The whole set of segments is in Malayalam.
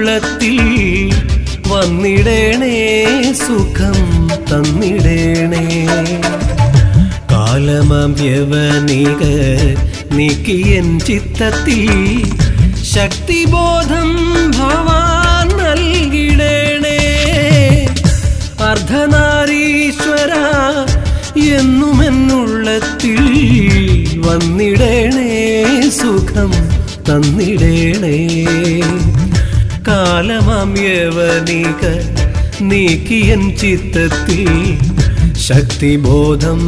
എന്നുമെന്നുള്ളത്തിൽ വന്നിടേണേ സുഖം തന്നിടേണേ. കാലമാം യവനിക നീക്കിയൻ ചിത്തത്തിൽ ശക്തിബോധം ഭവാൻ നൽകിടേണേ. അർദ്ധനാരീശ്വര എന്നുമെന്നുള്ളത്തിൽ വന്നിടേണേ സുഖം തന്നിടേണേ. കാലമാം യവനിക നീക്കിയൻ ചിത്തത്തിൽ ശക്തിബോധം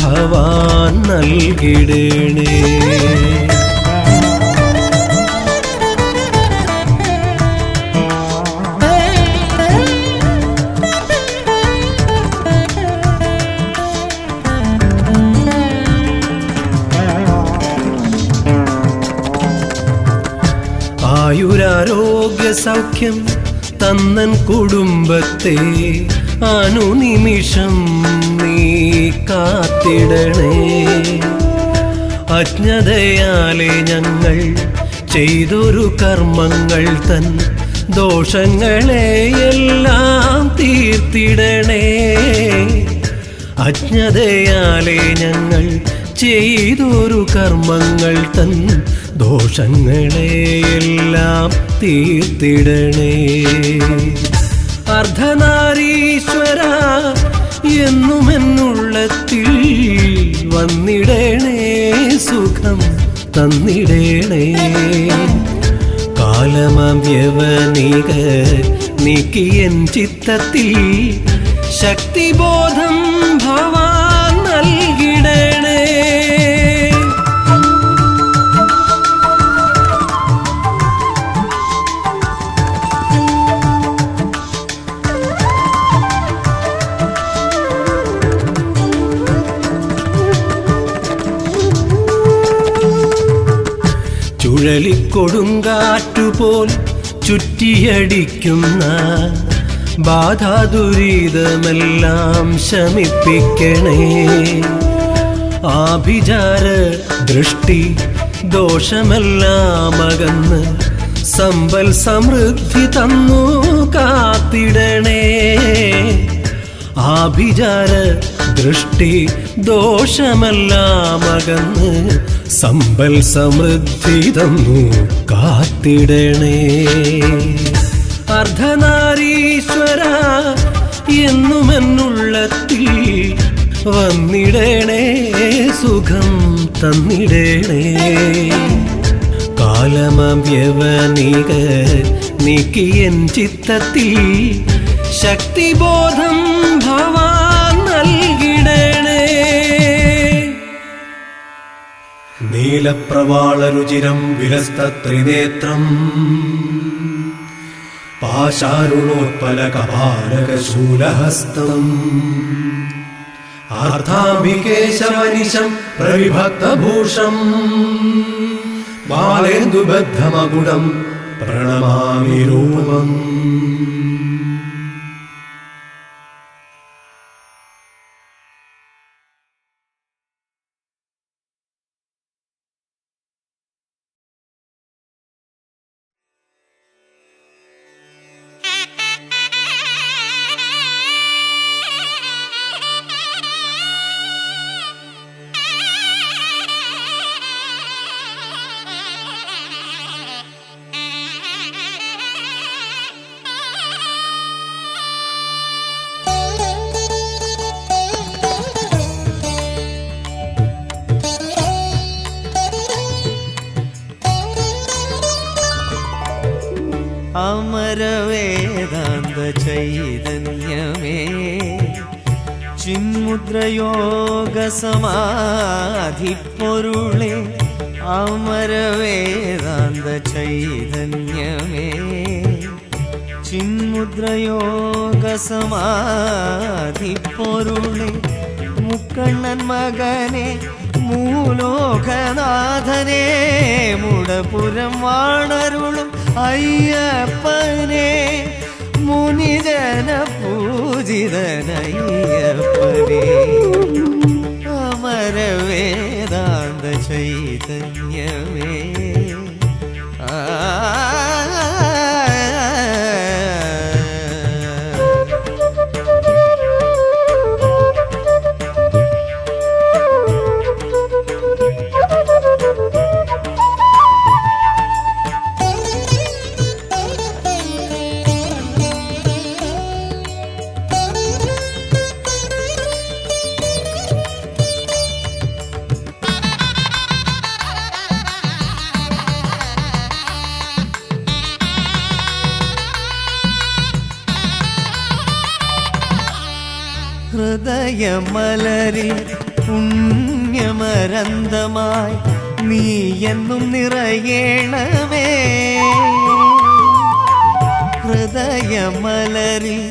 ഭവാൻ നൽകിടേണേ. ആയുരാരോഗ്യ സൗഖ്യം തന്നൻ കുടുംബത്തെ അനുനിമിഷം നീ കാത്തിടണേ. അജ്ഞതയാലെ ഞങ്ങൾ ചെയ്തൊരു കർമ്മങ്ങൾ തൻ ദോഷങ്ങളെയെല്ലാം തീർത്തിടണേ. അജ്ഞതയാലെ ഞങ്ങൾ ചെയ്തൊരു കർമ്മങ്ങൾ തൻ ദോഷങ്ങളെയെല്ലാം തീർത്തിടണേ. അർദ്ധനാരീശ്വര എന്നുമെന്നുള്ളത്തിൽ വന്നിടേണേ സുഖം തന്നിടേണേ. കാലമാം യവനിക നീക്കിയൻ ചിത്തത്തിൽ ശക്തിബോധം ഭവാൻ നൽകിടേണേ. ചുഴലിക്കൊടുങ്കാറ്റുപോൽ ചുറ്റിയടിക്കുന്ന ബാധാദുരിതമെല്ലാം ശമിപ്പിക്കണേ. ആഭിചാര ദൃഷ്ടി ദോഷമെല്ലാം അകന്ന് സമ്പൽ സമൃദ്ധി തന്നു കാത്തിടണേ. ആഭിചാര ദൃഷ്ടി ദോഷമെല്ലാം അകന്ന് സമ്പൽ സമൃദ്ധി തന്നു കാത്തിടണേ. അർദ്ധനാരീശ്വര എന്നുമെന്നുള്ളത്തിൽ വന്നിടേണേ സുഖം തന്നിടേണേ. കാലമാം യവനിക നീക്കിയൻ ചിത്തത്തിൽ ശക്തിബോധം ഭവാൻ നൽകിടേണേ. നീലപ്രവാളരുചിരം വിലസ്തത്രിനേത്രം പാശാരുണോത്പലകപാലകശൂലഹസ്തം ആർദ്ധാംബികേശവനിശം പ്രവിഭക്തഭൂഷം ബാലേന്ദുബദ്ധമകുടം പ്രണമാമി രൂപം. അമരവേദാന്ത ചൈതന്യമേ ചിന്മുദ്രയോഗ സമാധിപ്പൊരുളേ. അമരവേദാന്ത ചൈതന്യമേ ചിന്മുദ്രയോഗ സമാധിപ്പൊരുളേ. മുക്കണ്ണൻ മകനെ മൂലോകനാഥനെ മുടപുരം വാണരുളും അയ്യപ്പനെ മുനിജന പൂജിതനയ്യപ്പനെ. അമരവേദാന്ത ചൈതന്യമേ ഹൃദയമലരിൽ പുണ്യമരന്തമായി നീ എന്നും നിറയണമേ. ഹൃദയമലരിൽ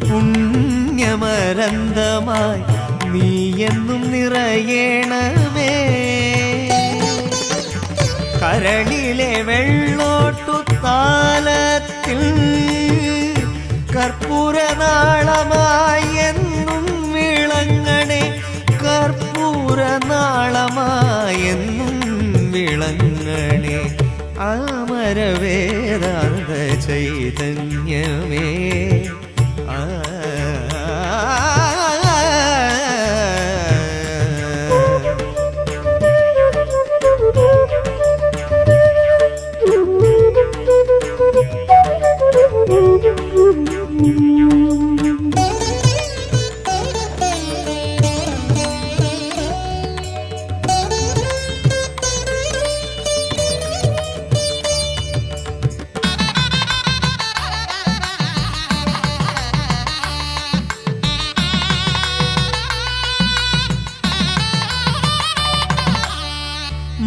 പുണ്യമരന്തമായി നീ എന്നും നിറയണമേ. കരളിലെ വെള്ളോട്ടു താലത്തിൽ കർപ്പൂരനാളമായി എന്നും വിളങ്ങണേ. കർപ്പൂരനാളമായി എന്നും വിളങ്ങണേ. അമരവേദാന്ത ചൈതന്യമേ.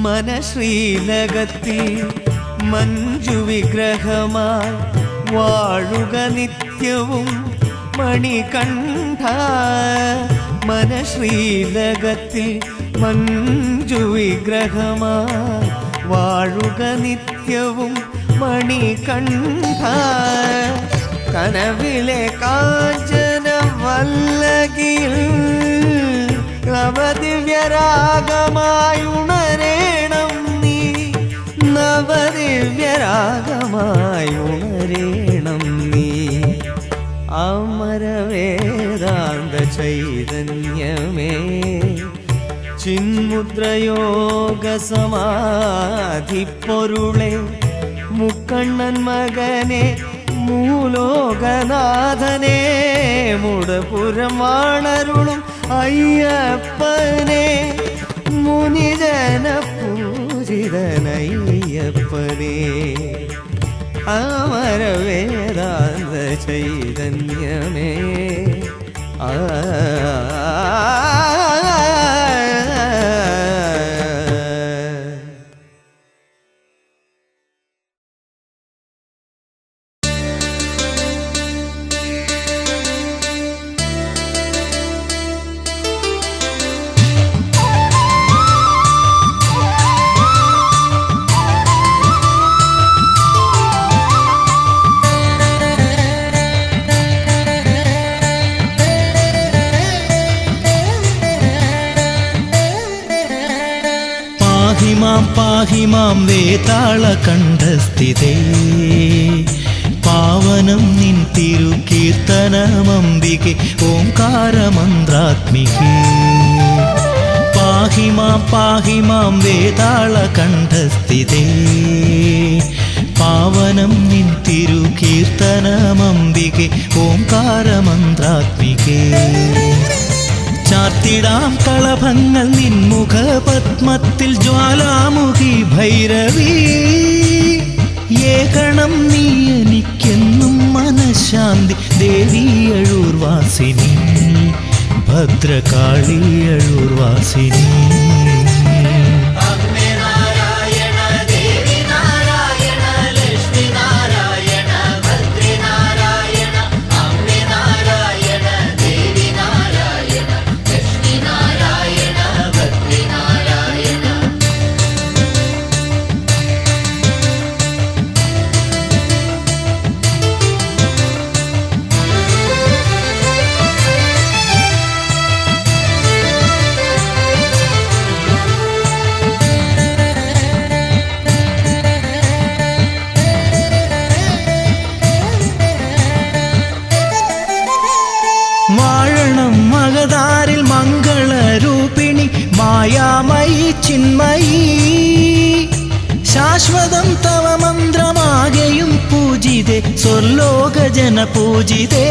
മനശ്രീലകത്തിൽ മഞ്ജുവിഗ്രഹമായി വാഴുക നിത്യവും മണികണ്ഠ. മനശ്രീലകത്തിൽ മഞ്ജുവിഗ്രഹമായി വാഴുക നിത്യവും മണികണ്ഠ. കനവിലെ കാഞ്ചന വല്ലകിയിൽ നവദിവ്യരാഗമായി ഉണരേണം നീ. നവദിവ്യരാഗമായി ഉണരേണം നീ. അമരവേദാന്ത ചൈതന്യമേ. ചിന്മുദ്രയോഗ സമാധി പൊരുളെ മുക്കണ്ണൻ മകനെ മൂലോകനാഥനെ മുടപുരം വാണരുളും അയ്യപ്പനെ മുനിജന പൂജിതനയ്യപ്പനെ. അമരവേദാന്ത ചൈതന്യമേ. പാഹി മാം വേതാളകണ്ഠസ്ഥിതേ. പാവനം നിൻ തിരുകീർത്തനമംബികെ ഓംകാരമന്ത്രാത്മികേ. പാഹി മാം വേതാളകണ്ഠസ്ഥിതേ. പാവനം നിൻ തിരുകീർത്തനമംബികെ ഓംകാരമന്ത്രാത്മികേ. ചാർത്തിടാം കളഭങ്ങൾ നിൻമുഖ പത്മത്തിൽ ജ്വാലാമുഖി ഭൈരവി. ഏകണം നീ എനിക്കെന്നും മനഃശാന്തി ദേവി അഴൂർവാസിനി. ഭദ്രകാളി അഴൂർവാസിനി. മായാമയി ചിന്മയി ശാശ്വതം തവ മന്ത്രമാകെയും പൂജിതേ സ്വർലോകജന പൂജിതേ.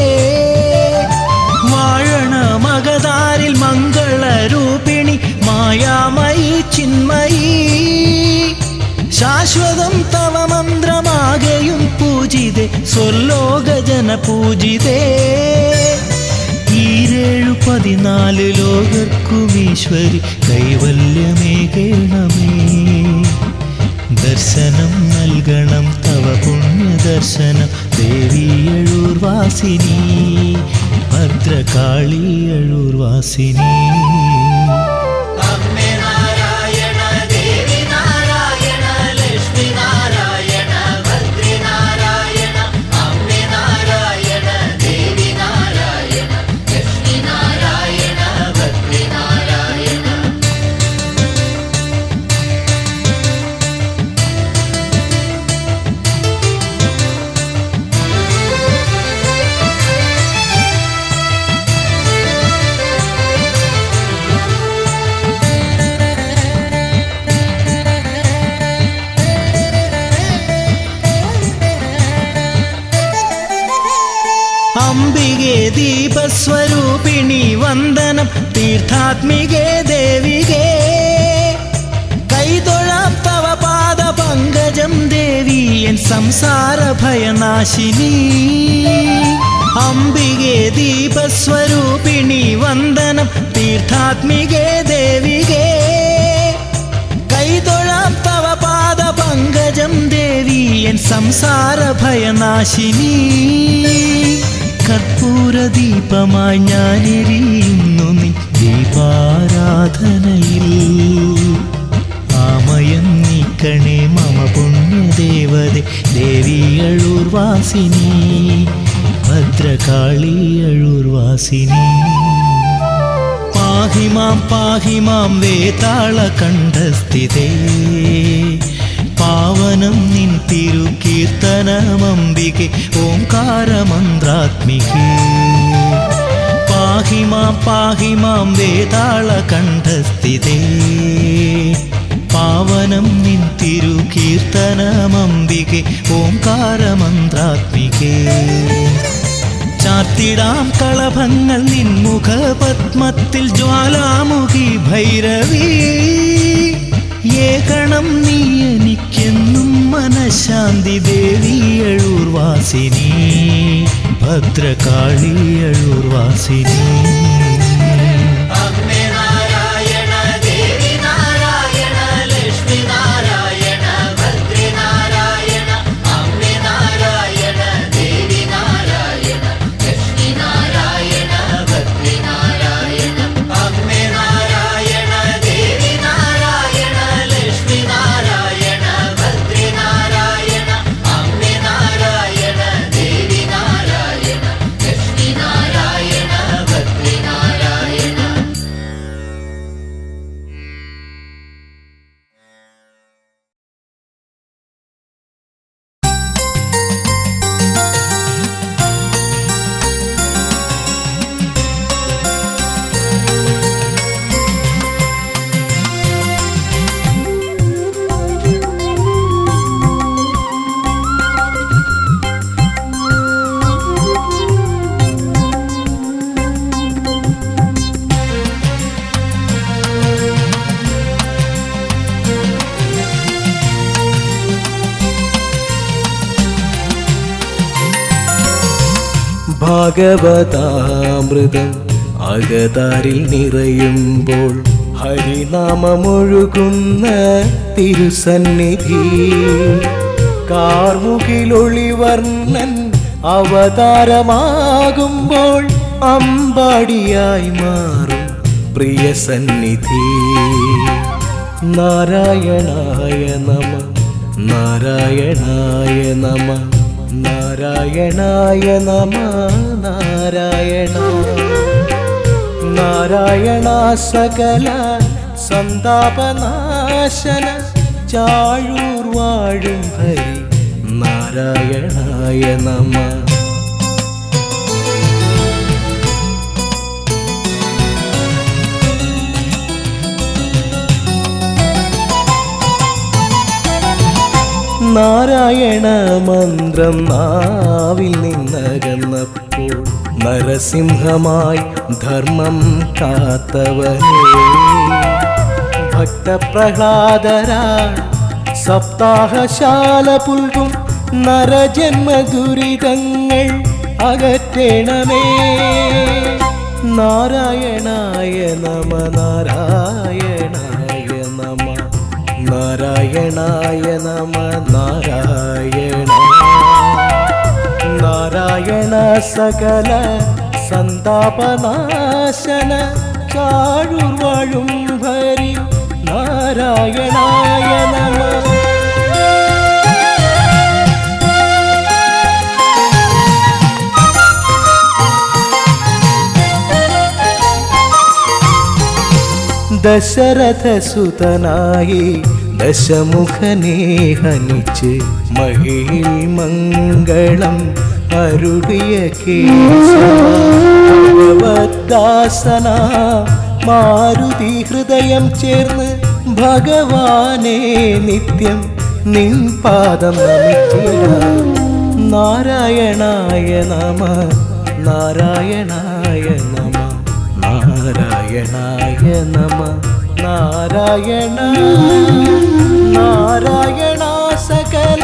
വാഴണ മഗതാരിൽ മംഗളരൂപിണി മായാമയി ചിന്മയി ശാശ്വതം തവ മന്ത്രമാകെയും പൂജിതേ സ്വർലോകജന പൂജിതേ. ഈര 1714 ലോകർക്കുമീശ്വരി കൈവല്യമേകേണമേ. ദർശനം നൽകണം തവ പുണ്യദർശനം ദേവിയഴൂർവാസിനി ഭദ്രകാളിയഴൂർവാസിനി. അംബികേ ദീപസ്വരൂപിണി വന്ദനം തീർത്ഥാത്മികേ ദേവികേ. കൈതൊഴാം തവ പാദ പങ്കജം ദേവി എൻ സംസാര ഭയനാശിനി. അംബികേ ദീപസ്വരൂപിണി വന്ദനം തീർത്ഥാത്മികേ ദേവികേ. കൈതൊഴാം തവ പാദ പങ്കജം ദേവി എൻ സംസാര ഭയനാശിനി. കർപ്പൂരദീപമായി ഞാനെരിയുന്നു നിൻ ദീപാരാധനയിൽ. ആമയം നീക്കണേ മമ പുണ്യദേവതേ ദേവിയഴൂർവാസിനി ഭദ്രകാളിയഴൂർവാസിനി. പാഹി മാം വേതാളകണ്ഠസ്ഥിതേ. പാവനം നിൻ തിരുകീർത്തനമംബികെ ഓംകാരമന്ത്രാത്മികേ. പാഹി മാം വേതാളകണ്ഠസ്ഥിതേ. പാവനം നിൻ തിരുകീർത്തനമംബികെ ഓംകാരമന്ത്രാത്മികേ. ചാർത്തിടാം കളഭങ്ങൾ നിൻ മുഖപത്മത്തിൽ ജ്വാലാമുഖി ഭൈരവി. ഏകണം നീ എനിക്കെന്നും മനഃശാന്തി ദേവിയഴൂർവാസിനി ഭദ്രകാളിയഴൂർവാസിനി. ഭാഗവതാമൃതം അകതാരിൽ നിറയുമ്പോൾ ഹരിനാമമൊഴുകുന്ന തിരുസന്നിധി. കാർമുകിലൊളിവർണ്ണൻ അവതാരമാകുമ്പോൾ അമ്പാടിയായി മാറും പ്രിയ സന്നിധി. നാരായണായ നമ നാരായണായ നമ നാരായണായ നമ നാരായണ. നാരായണ സകല സന്താപനാശന ചാഴൂർ വാഴും ഹരി നാരായണായ നമ. നാരായണ മന്ത്രം നാവിൽ നിന്നകന്നപ്പോൾ നരസിംഹമായി ധർമ്മം കാത്തവനേ. ഭക്തപ്രഹ്ലാദരാ സപ്താഹശാല പുൽകും നരജന്മ ദുരിതങ്ങൾ അകറ്റണമേ. നാരായണായ നമ നാരായണായ നമ നാരായണായ നമ നാരായണ നാരായണ സകല സന്താപനാശന ചാഴൂർ വാഴും ഹരി നാരായണായ നമ ദശരഥസുതനായി ദശമുഖനെ ഹനിച്ച് മഹിയിൽ മംഗളം അരുളിയ കേശവദാസന മാരുതി ഹൃദയം ചേർന്ന് ഭഗവാനെ നിത്യം നിൻ പാദം നമിക്കാം നാരായണായ നമ നാരായണായ നമ നാരായണായ നമ നാരായണ നാരായണ സകല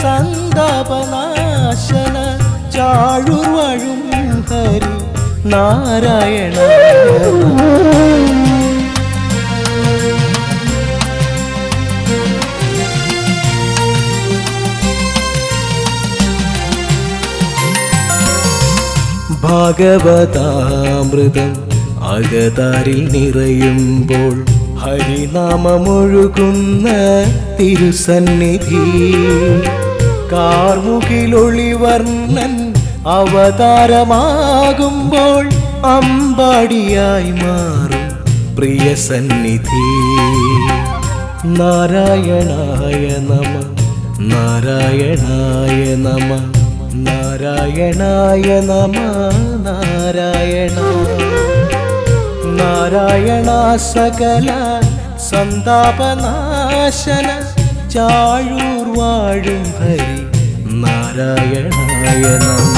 സന്താപനാശന ചാഴൂർ വാഴും ഹരി നാരായണ ഭാഗവതാമൃതം അകതാരിൽ നിറയുമ്പോൾ ഹരിനാമമൊഴുകുന്ന തിരുസന്നിധി കാർമുകിലൊളിവർണ്ണൻ അവതാരമാകുമ്പോൾ അമ്പാടിയായി മാറും പ്രിയ സന്നിധി നാരായണായ നമ നാരായണായ നമ നാരായണായ നമ നാരായണ നാരായണ സകല സന്താപനാശന ചാഴൂർ വാഴും ഹരി നാരായണായ നമ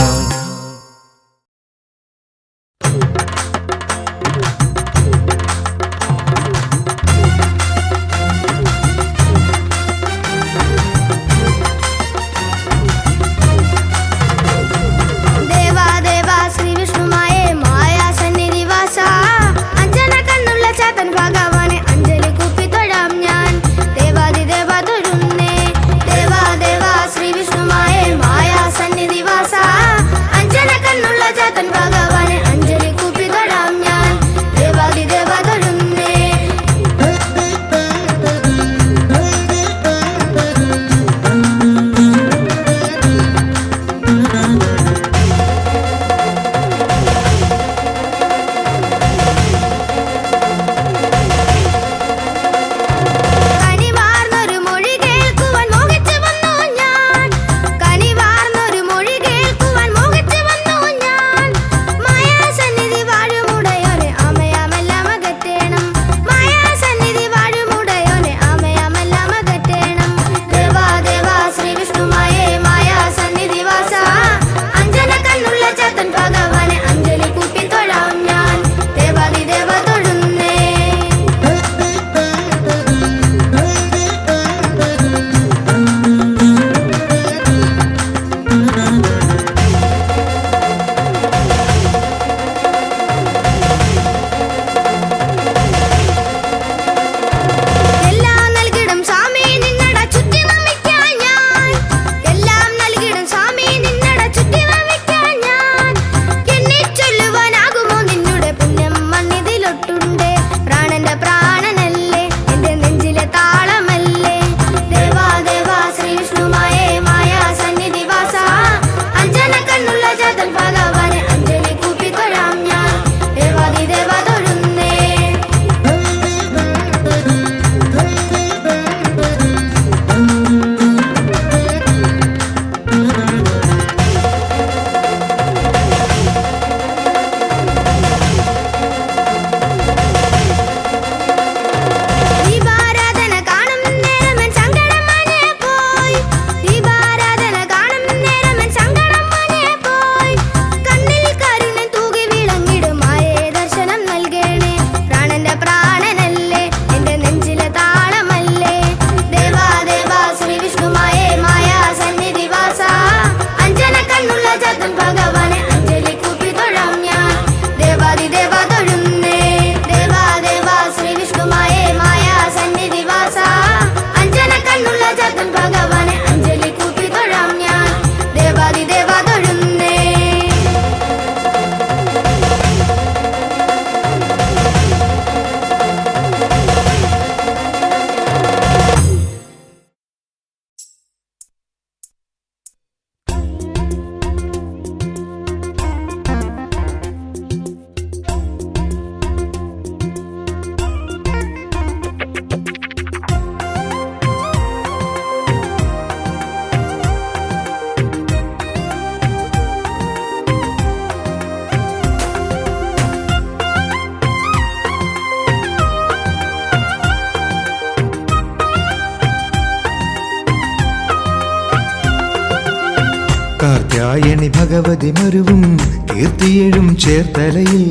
കാർത്യായണി ഭഗവതി മരുവും കീർത്തിയെഴും ചേർത്തലയിൽ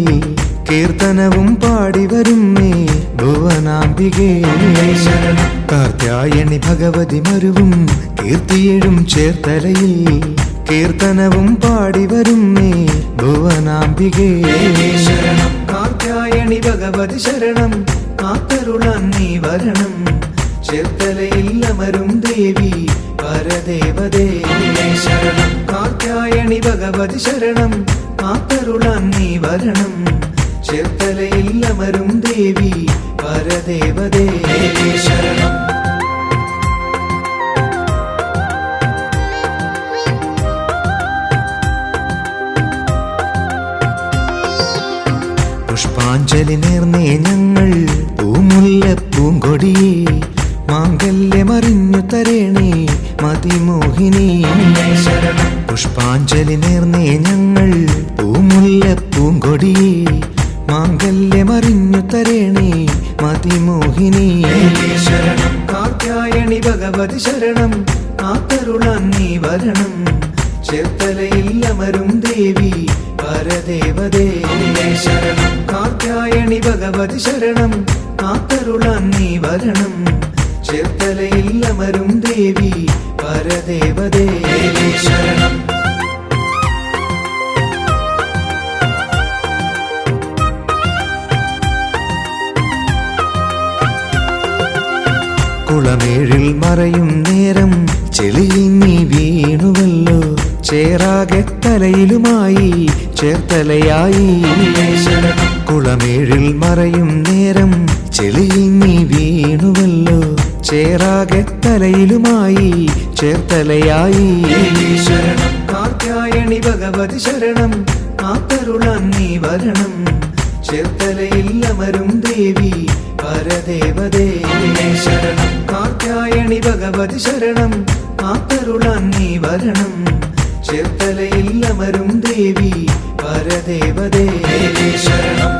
കീർത്തനവും പാടി വരുന്നേ ഭുവനാംബികേ കാർത്യായണി ഭഗവതി മരുവും കീർത്തിയെഴും ചേർത്തലയിൽ കീർത്തനവും പാടി വരുന്നേ ഭുവനാംബികേ കാർത്യായണി ഭഗവതി ശരണം കാത്തരുളാൻ നീ വരണം ചേർത്തലയിൽ അമരും ദേവി പരദേവതേ ശരണം കാർത്യായണി ഭഗവതി ശരണം കാത്തരുളാൻ നീ വരണം ചേർത്തലയിൽ അമരും ദേവി പരദേവതേ ശരണം പുഷ്പാഞ്ജലി നേർന്നേ ഞങ്ങൾ പൂമുല്ല പൂങ്കൊടിയേ മാംഗല്യമറിഞ്ഞു തരേണേ മതിമോഹിനി പുഷ്പാഞ്ജലി നേർന്നേ ഞങ്ങൾ പൂമുല്ല പൂങ്കൊടിയേ മാംഗല്യമറിഞ്ഞു തരേണേ മതിമോഹിനി കാർത്യായണി ഭഗവതി ശരണം കാത്തരുളാൻ നീ വരണം ചേർത്തലയിൽ അമരും ദേവി പരദേവതേ ശരണം കാർത്യായണി ഭഗവതി ശരണം കാത്തരുളാൻ നീ വരണം ചേർത്തലയിൽ അമരും ദേവി പരദേവതേ ശരണം കുളമേഴിൽ മറയും നേരം ചെളിയിങ്ങി വീണുവല്ലോ ചേറാകെ തലയിലുമായി ചേർത്തലയായി കുളമേഴിൽ മറയും നേരം ചെളിയിങ്ങി വീണുവല്ലോ ചേറാകെ തലയിലുമായി ചേർത്തലയായി കാർത്യായണി ഭഗവതി ശരണം കാത്തരുളാൻ നീ വരണം ചേർത്തലയിൽ അമരും ദേവി പരദേവതേ ശരണം കാർത്യായണി ഭഗവതി ശരണം കാത്തരുളാൻ നീ വരണം ചേർത്തലയിൽ അമരും ദേവി പരദേവതേ ശരണം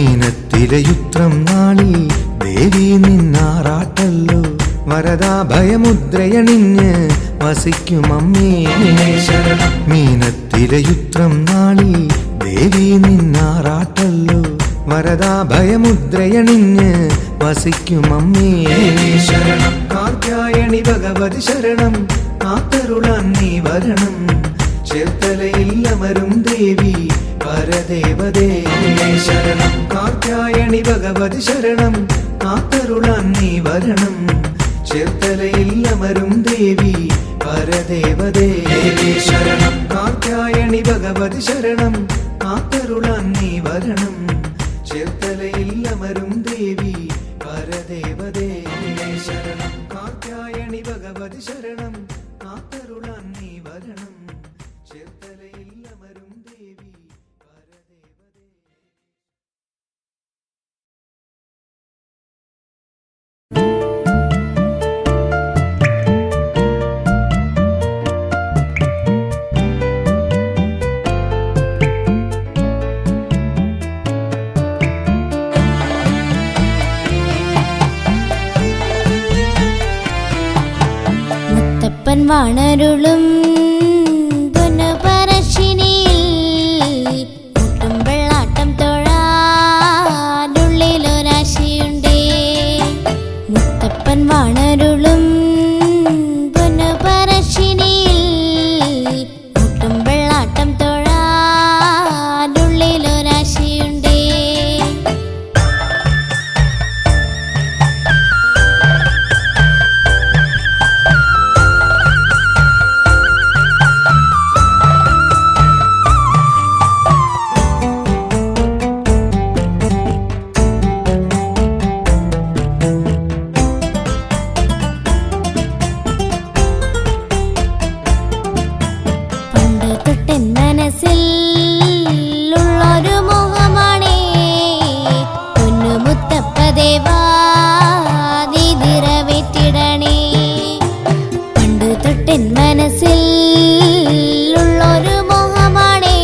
മീനത്തിരയുത്രം നാളിൽ ദേവി നിന്നാറാട്ടല്ലോ വരദാഭയമുദ്രയണിഞ്ഞ് വസിക്കുമമ്മേ മീനത്തിരയുത്രം നാളിൽ ദേവി നിന്നാറാട്ടല്ലോ വരദാഭയമുദ്രയണിഞ്ഞ് വസിക്കുമമ്മേ കാർത്യായണി ഭഗവതി ശരണം കാത്തരുളാൻ നീ വരണം ചേർത്തലയിൽ അമരും ദേവി പരദേവതേ ശരണം കാർത്യായണി ഭഗവതി ശരണം കാത്തരുളാൻ നീ വരണം ചേർത്തലയിൽ അമരും ദേവി പരദേവതേ ശരണം കാർത്യായണി ഭഗവതി ശരണം കാത്തരുളാൻ നീ വരണം ചേർത്തലയിൽ അമരും ദേവി പരദേവതേ ശരണം കാർത്യായണി ഭഗവതി ശരണം കാത്തരുളാൻ നീ വരണം ചേർത്തലയിൽ അമരും ദേവി പരദേവതേ മുത്തപ്പൻ വാണരുളും പൊന്നുപറശ്ശിനിയിൽ മുട്ടും വെള്ളാട്ടം തൊഴാനുള്ളിലൊരാശയുണ്ടേ മുത്തപ്പൻ വാണരുളും പൊന്നുപറശ്ശിനിയിൽ മുട്ടും വെള്ളാട്ടം തൊഴാനുള്ളിലൊരാശയുണ്ടേ ഉള്ളൊരു മോഹമാണേ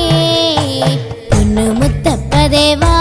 പൊന്നു മുത്തപ്പ ദേവാ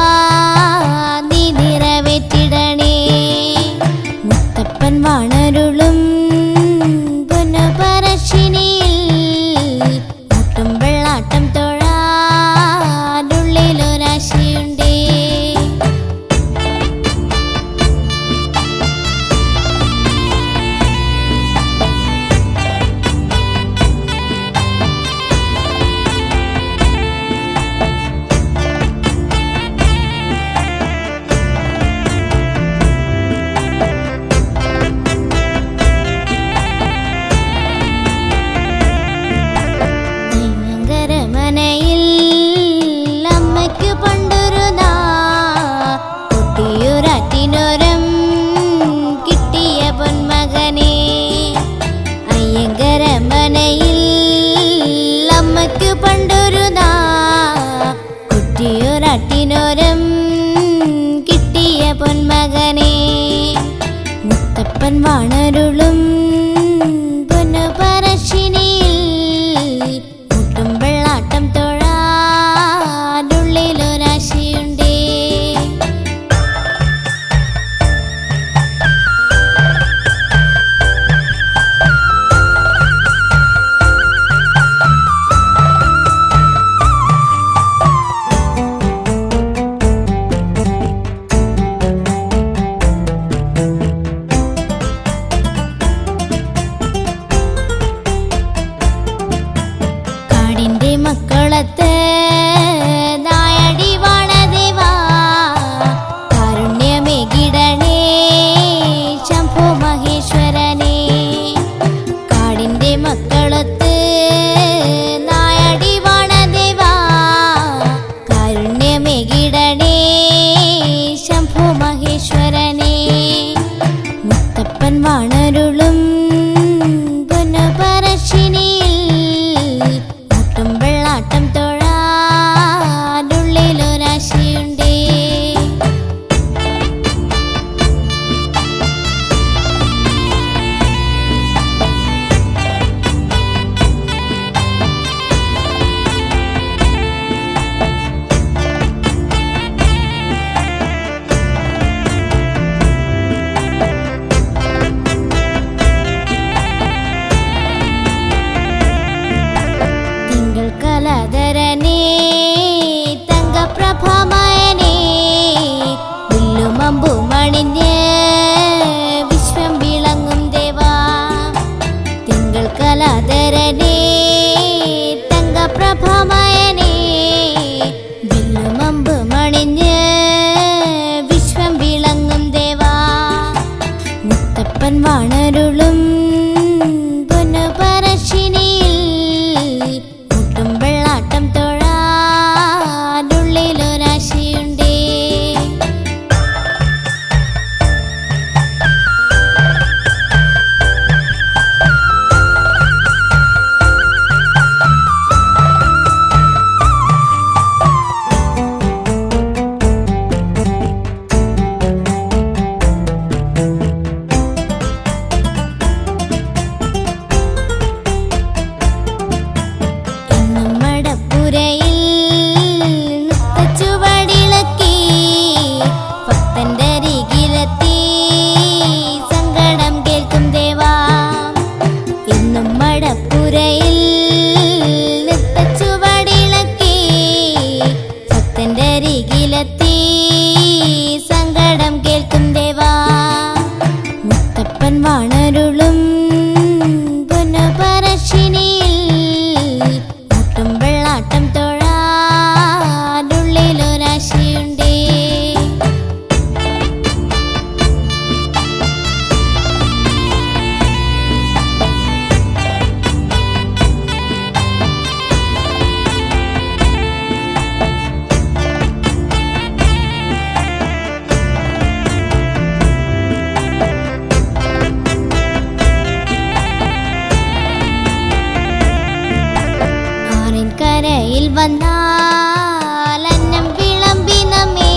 കരയിൽ വന്നാൽ അന്നം വിളമ്പി നമ്മെ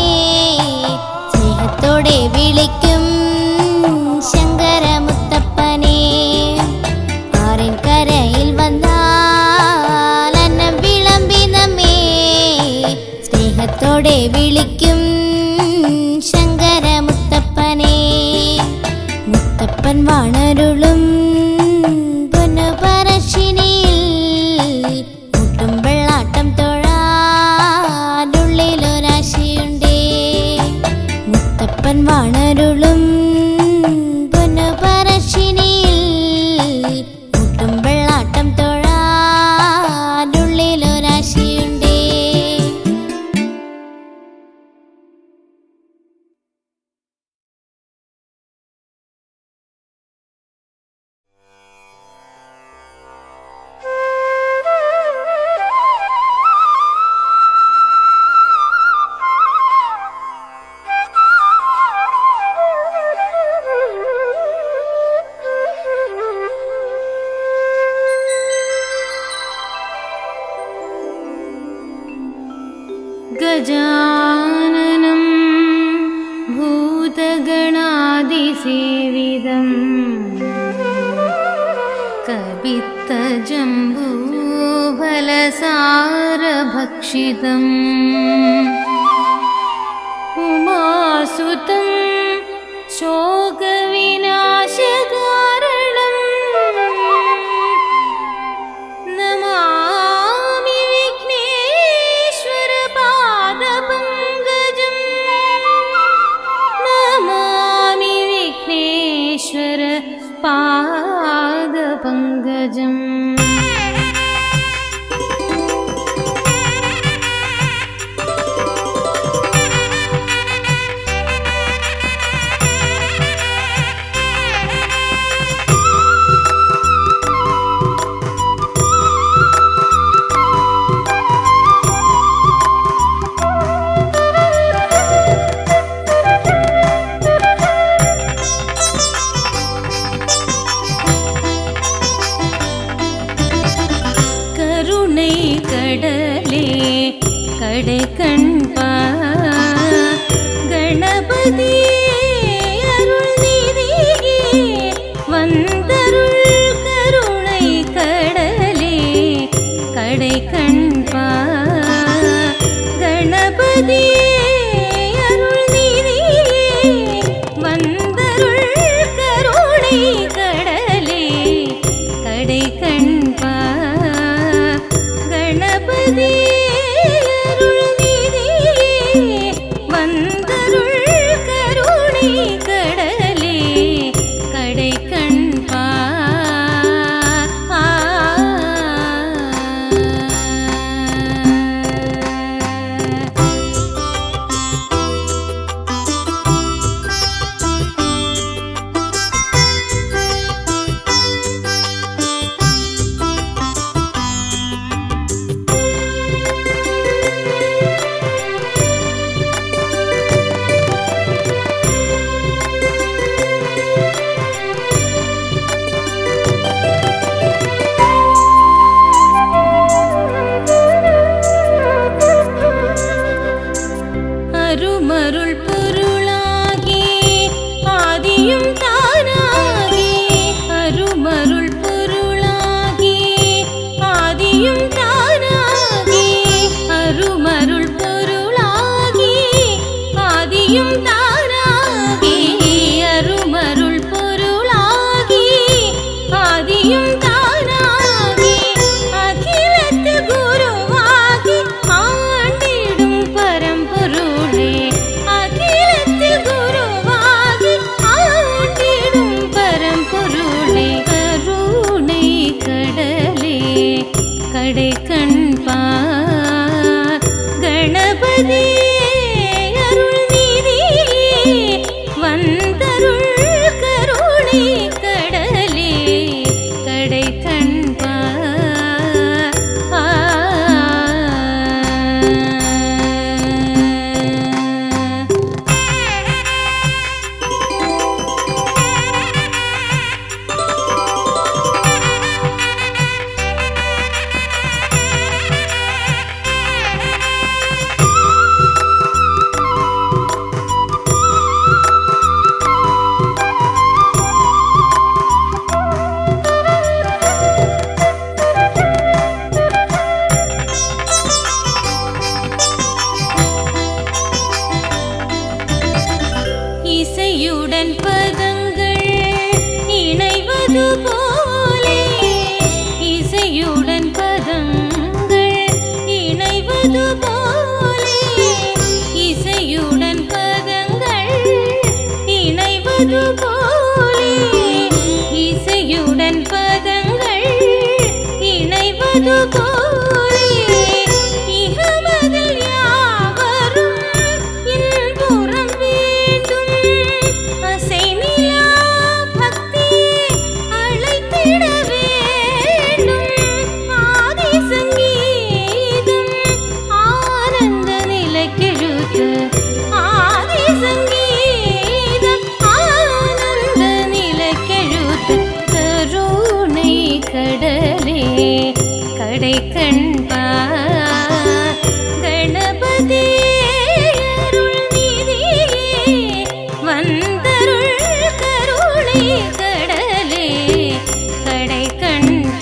സ്നേഹത്തോടെ വിളിക്കും ശങ്കരമുത്തപ്പനെ. ആറിൻ കരയിൽ വന്നാൽ അന്നം വിളമ്പി നമ്മെ സ്നേഹത്തോടെ വിളിക്കും ശങ്കരമുത്തപ്പനെ. മുത്തപ്പൻ വാണരുളും പൊന്നുപറശ്ശിനിയിൽ മുട്ടും വെള്ളാട്ടം തൊഴാനുള്ളിലൊരാശയുണ്ടേ. മുത്തപ്പൻ വാണരുളും പൊന്നുപറശ്ശിനിയിൽ മുട്ടും വെള്ളാട്ടം തൊഴാനുള്ളിലൊരാശയുണ്ടേ. गजाननं भूतगणादिसेवितं कपित्तजम्बूफलसारभक्षितम् उमासुतं शोकविनाशकारणं नमामि विघ्नेश्वर पादपङ्कजं. नमामि विघ्नेश्वर पादपङ्कजम्. செய்வதுபோலே இகமதில் யாவரும் இன்புறம் வேண்டும். அசைநிலா பக்தியை அழைத்திட வேண்டும். ஆதி சங்கீதம் ஆனந்த நிலைக்கெழுத்து. ஆதி சங்கீதம் ஆனந்த நிலைக்கெழுத்து. கருணை கடலே கடை கண்பார் கணபதியே அருள் நிதியே வந்தருள் கருணை கடலே கடை கண்பார்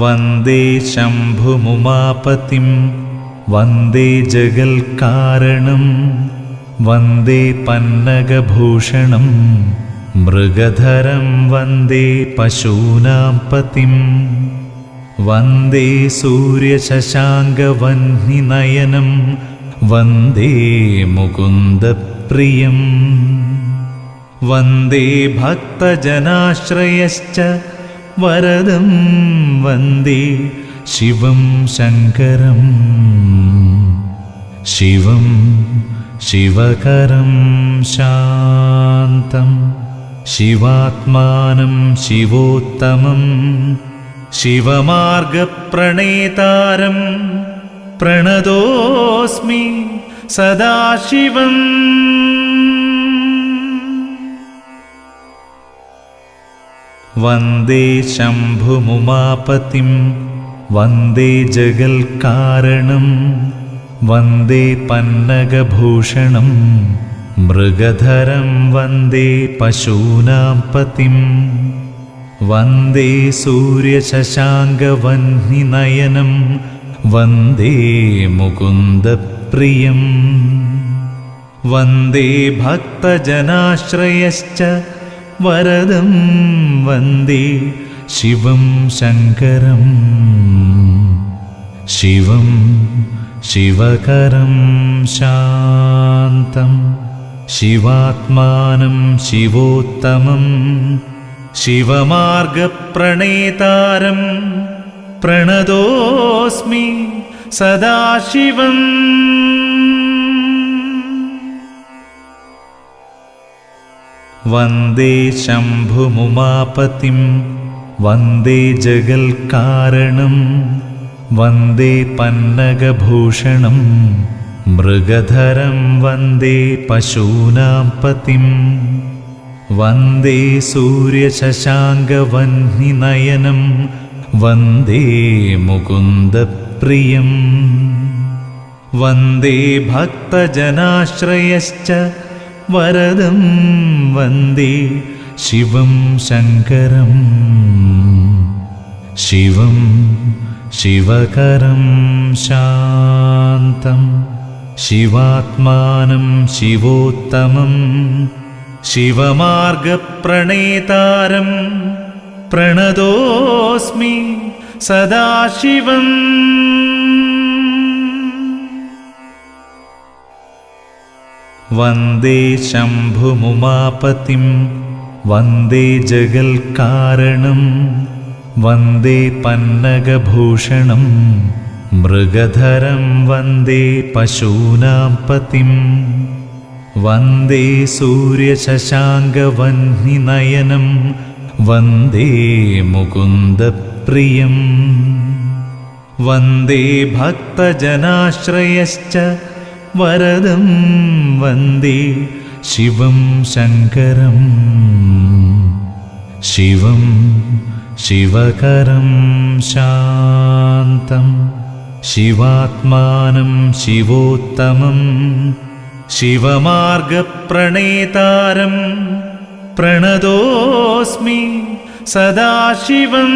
വന്ദേ ശംഭുമുമാപതിം വന്ദേ ജഗൽകാരണം വന്ദേ പന്നഗഭൂഷണം മൃഗധരം വന്ദേ പശൂനാം പതിം വന്ദേ സൂര്യശശാങ്കവഹ്നിനയനം വന്ദേ മുകുന്ദപ്രിയം വന്ദേ ഭക്തജനാശ്രയശ്ച വരദം വന്ദേ ശിവം ശങ്കരം ശിവം ശിവകരം ശാന്തം ശിവാത്മാനം ശിവോത്തമം ശിവമാർഗപ്രണേതാരം പ്രണതോസ്മി സദാശിവം വന്ദേ ശംഭുമുമാപതിം വന്ദേ ജഗൽകാരണം വന്ദേ പന്നഗഭൂഷണം മൃഗധരം വന്ദേ പശൂനാം പതിം വന്ദേ സൂര്യശശാങ്കവഹ്നിനയനം വന്ദേ മുകുന്ദപ്രിയം വന്ദേ ഭക്തജനാശ്രയശ്ച വരദം വന്ദേ ശിവം ശങ്കരം ശിവം ശിവകരം ശാന്തം ശിവാത്മാനം ശിവോത്തമം ശിവമാർഗപ്രണേതാരം പ്രണതോസ്മി സദാശിവം വന്ദേ ശംഭുമുമാപതിം വന്ദേ ജഗൽകാരണം വന്ദേ പന്നഗഭൂഷണം മൃഗധരം വന്ദേ പശൂനാം പതിം വന്ദേ സൂര്യശശാങ്കവഹ്നിനയനം വന്ദേ മുകുന്ദപ്രിയം വന്ദേ ഭക്തജനാശ്രയശ്ച വരദം വന്ദേ ശിവം ശങ്കരം ശിവം ശിവകരം ശാന്തം ശിവാത്മാനം ശിവോത്തമം ശിവമാർഗപ്രണേതാരം പ്രണതോസ്മി സദാശിവം വന്ദേ ശംഭുമുമാപതിം വന്ദേ ജഗൽകാരണം വന്ദേ പന്നഗഭൂഷണം മൃഗധരം വന്ദേ പശൂനാം പതിം വന്ദേ സൂര്യശശാങ്കവഹ്നിനയനം വന്ദേ മുകുന്ദപ്രിയം വന്ദേ ഭക്തജനാശ്രയശ്ച വരദം വന്ദേ ശിവം ശങ്കരം ശിവം ശിവകരം ശാന്തം ശിവാത്മാനം ശിവോത്തമം ശിവമാർഗപ്രണേതാരം പ്രണതോസ്മി സദാശിവം